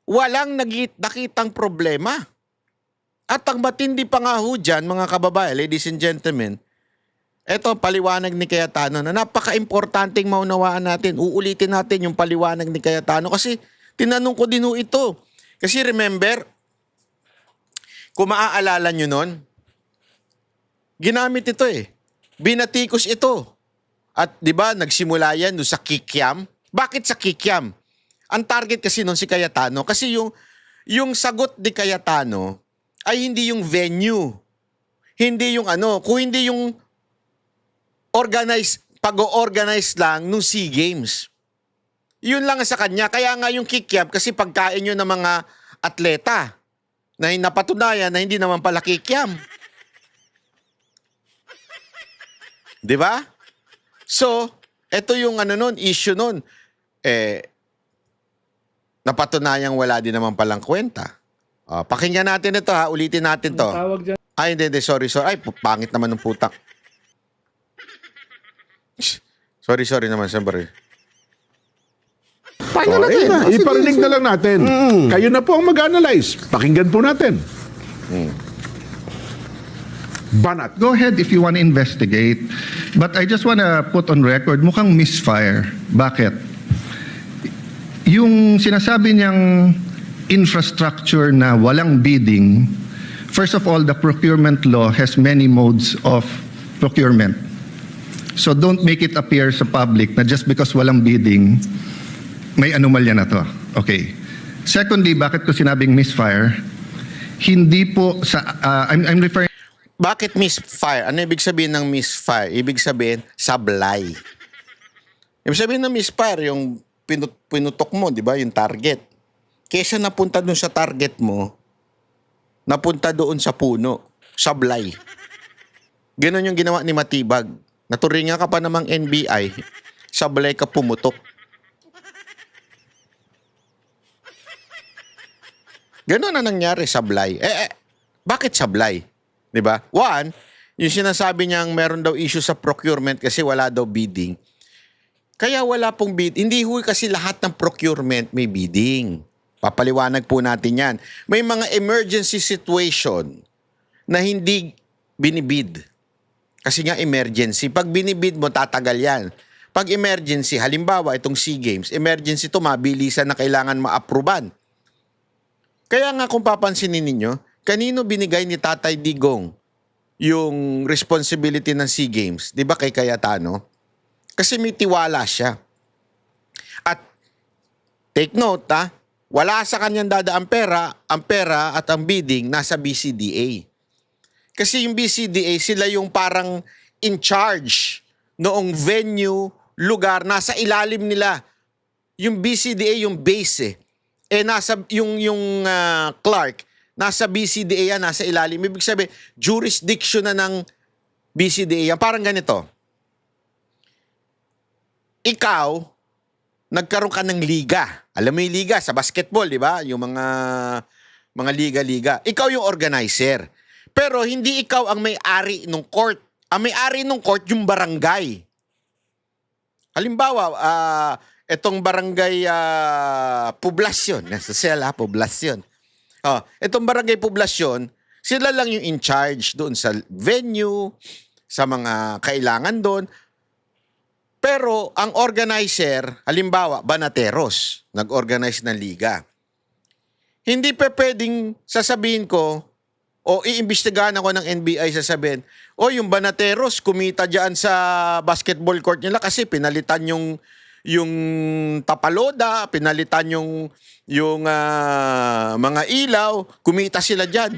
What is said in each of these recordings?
walang nakitang problema. At ang matindi pa nga ho dyan, mga kababayan, ladies and gentlemen, eto paliwanag ni Cayetano na napaka-importanting maunawaan natin. Uulitin natin yung paliwanag ni Cayetano kasi tinanong ko din ho ito. Kasi remember, kung maaalala nyo nun, ginamit ito eh. Binatikos ito. At di ba nagsimula yan doon sa Kikiam? Bakit sa Kikiam? Ang target kasi nun si Cayetano. Kasi yung sagot ni Cayetano ay hindi yung venue. Hindi yung kung hindi yung pag-organize lang nung SEA Games. Yun lang sa kanya. Kaya nga yung Kikiam kasi pagkain yun ng mga atleta na napatunayan na hindi naman pala Kikiam. Di ba? So, ito yung issue nun. Napatunayang wala din naman palang kwenta. Pakinggan natin ito ha, ulitin natin to. Ay, hindi, sorry. Ay, pangit naman ng putak. Sorry naman, siyempre. Pakinggan natin. Iparinig na lang natin. Kayo na po ang mag-analyze. Pakinggan po natin. Banat. Go ahead if you want to investigate. But I just want to put on record, mukhang misfire. Bakit? Yung sinasabi niyang infrastructure na walang bidding, first of all, the procurement law has many modes of procurement. So don't make it appear sa public na just because walang bidding, may anomalya na to. Okay. Secondly, bakit ko sinabing misfire? Hindi po sa, I'm referring... Bakit misfire? Ano ibig sabihin ng misfire? Ibig sabihin, sablay. Ibig sabihin ng misfire, yung pinutok mo, di ba? Yung target. Kesa napunta doon sa target mo, napunta doon sa puno, sablay. Ganon yung ginawa ni Matibag. Naturinga ka pa namang NBI, sablay ka pumutok. Ganon na nangyari, sablay. Bakit sablay? Diba? One, yung sinasabi niyang meron daw issue sa procurement kasi wala daw bidding. Kaya wala pong bid. Hindi huy kasi lahat ng procurement may bidding. Papaliwanag po natin yan. May mga emergency situation na hindi binibid. Kasi nga emergency. Pag binibid mo, tatagal yan. Pag emergency, halimbawa itong SEA Games, emergency to mabilisan na kailangan ma-approvean. Kaya nga kung papansinin ninyo, kanino binigay ni Tatay Digong yung responsibility ng SEA Games? Di ba kay Cayetano? Kasi may tiwala siya. At take note wala sa kanyang dadaan pera at ang bidding nasa BCDA. Kasi yung BCDA, sila yung parang in charge noong venue, lugar, nasa ilalim nila. Yung BCDA yung base nasa yung Clark, nasa BCDA yan, nasa ilalim. Ibig sabihin, jurisdiction na ng BCDA yan. Parang ganito. Ikaw, nagkaroon ka ng liga. Alam mo yung liga sa basketball, di ba? Yung mga liga-liga. Ikaw yung organizer. Pero hindi ikaw ang may-ari ng court. Ang may-ari ng court yung barangay. Halimbawa, itong barangay Poblasyon. Nasa sela, Poblasyon. Itong barangay Poblasyon, sila lang yung in charge doon sa venue, sa mga kailangan doon. Pero ang organizer, halimbawa, Banateros, nag-organize ng liga. Hindi pa pwedeng sasabihin ko o iimbestigahan ako ng NBI sasabihin, yung Banateros kumita dyan sa basketball court nila kasi pinalitan yung tapaloda, pinalitan yung mga ilaw, kumita sila dyan.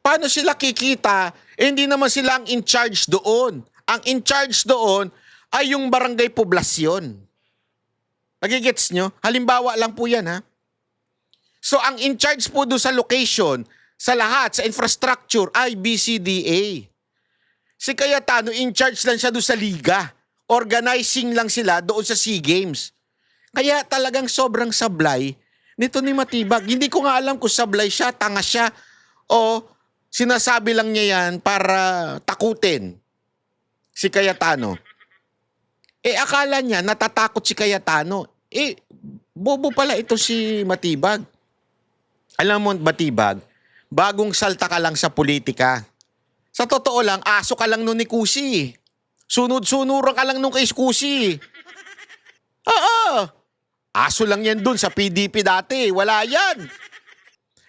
Paano sila kikita? Hindi naman sila ang in charge doon. Ang in charge doon ay yung barangay Poblasyon. Nagigets nyo? Halimbawa lang po yan, ha? So, ang in charge po doon sa location, sa lahat, sa infrastructure, ay BCDA. Si Cayetano, in charge lang siya doon sa liga. Organizing lang sila doon sa SEA Games. Kaya talagang sobrang sablay nito ni Matibag. Hindi ko nga alam kung sablay siya, tanga siya, o sinasabi lang niya yan para takutin si Cayetano. Akala niya natatakot si Cayetano. Bobo pala ito si Matibag. Alam mo, Batibag, bagong salta ka lang sa politika. Sa totoo lang, aso ka lang nun ni Kusi. Sunod-sunuran ka lang nung kay Kusi. Oo. Aso lang yan dun sa PDP dati. Wala yan.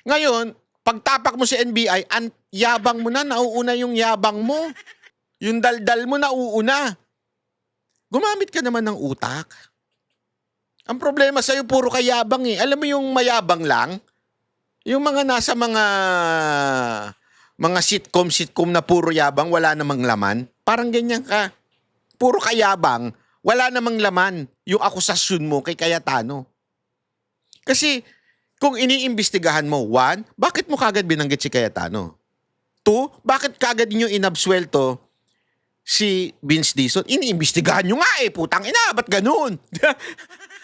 Ngayon, pagtapak mo sa NBI, ang yabang mo na, nauuna yung yabang mo. Yung daldal mo nauuna. Gumamit ka naman ng utak. Ang problema sa'yo, puro kayabang eh. Alam mo yung mayabang lang? Yung mga nasa mga sitcom na puro yabang, wala namang laman. Parang ganyan ka. Puro kayabang, wala namang laman yung akusasyon mo kay Cayetano. Kasi kung iniimbestigahan mo, 1, bakit mo kagad binanggit si Cayetano? 2, bakit kagad niyo inabsuelto si Vince Dizon? Iniimbestigahan nyo nga eh, putang ina, ba't ganun?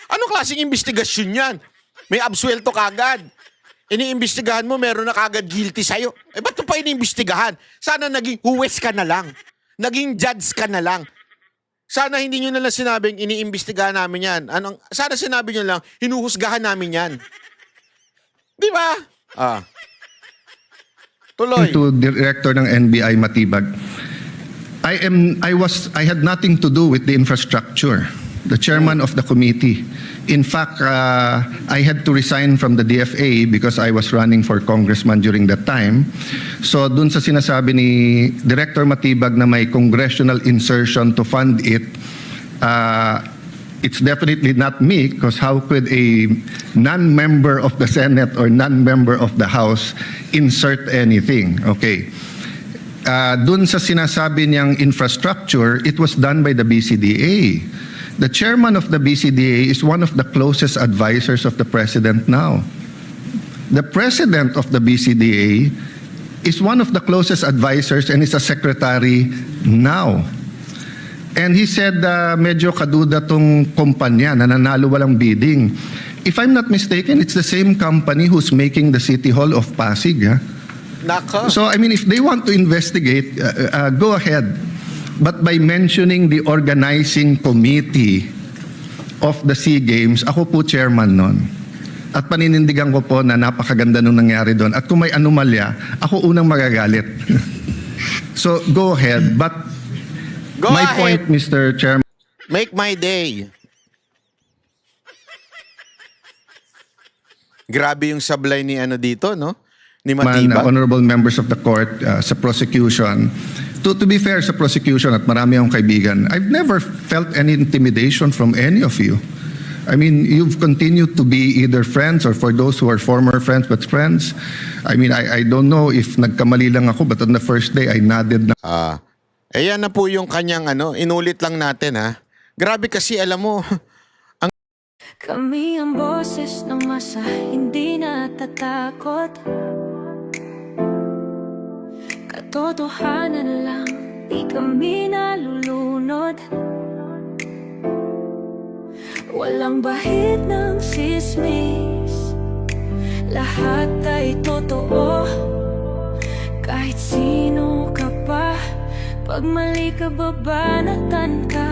Anong klaseng investigasyon yan? May absuelto kagad. Iniimbestigahan mo, meron na kagad guilty sa'yo. Eh, ba't mo pa iniimbestigahan? Sana naging huwes ka na lang. Naging judge ka na lang. Sana hindi nyo na lang sinabing iniimbestigahan namin yan. Sana sinabi nyo lang, hinuhusgahan namin yan. Di ba? Tuloy. To Director ng NBI Matibag, I had nothing to do with the infrastructure. The chairman of the committee. In fact, I had to resign from the DFA because I was running for congressman during that time. So dun sa sinasabi ni Director Matibag na may congressional insertion to fund it, it's definitely not me, because how could a non-member of the Senate or non-member of the House insert anything? Okay. Dun sa sinasabi niyang infrastructure, it was done by the BCDA. The chairman of the BCDA is one of the closest advisors of the president now. The president of the BCDA is one of the closest advisors and is a secretary now. And he said medyo kaduda tong kumpanya na nanalo walang bidding. If I'm not mistaken, it's the same company who's making the City Hall of Pasig. Nako. So, I mean, if they want to investigate, go ahead. But by mentioning the organizing committee of the SEA Games, ako po chairman nun. At paninindigan ko po na napakaganda nung nangyari doon. At kung may anomalya, ako unang magagalit. So, go ahead. But Go my ahead. point, Mr. Chairman, Make my day. Grabe yung sablay ni ano dito, no? Ni Matibag. honorable members of the court, sa prosecution. To be fair sa prosecution, at marami akong kaibigan, I've never felt any intimidation from any of you. I mean, you've continued to be either friends, or for those who are former friends but friends. I mean, I don't know if nagkamali lang ako, but on the first day, I nodded na. Ayan na po yung kanyang inulit lang natin ha. Grabe kasi alam mo, Kami ang boses ng masa, hindi natatakot. Katotohanan lang, di kami nalulunod. Walang bahid ng sismis, lahat ay totoo. Kahit sino ka pa, pag mali ka babanatan ka.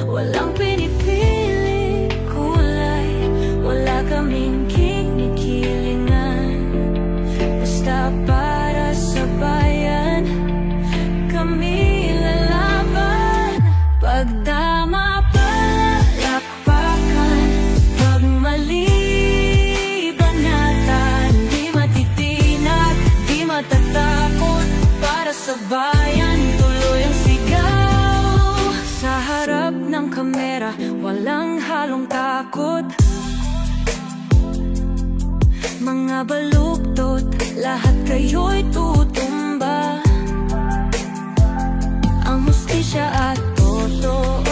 Walang pinipili kulay, wala kaming kinikilingan. Basta para sa bayan, kami lalaban. Pagdama palapakan, pag mali banatan. Di matitinag, di matatakot, para sa bayan tuloy ang sigaw. Sa harap ng kamera, walang halong takot. Mga baluktot, lahat kayo'y tutumba. Ang hustisya at totoo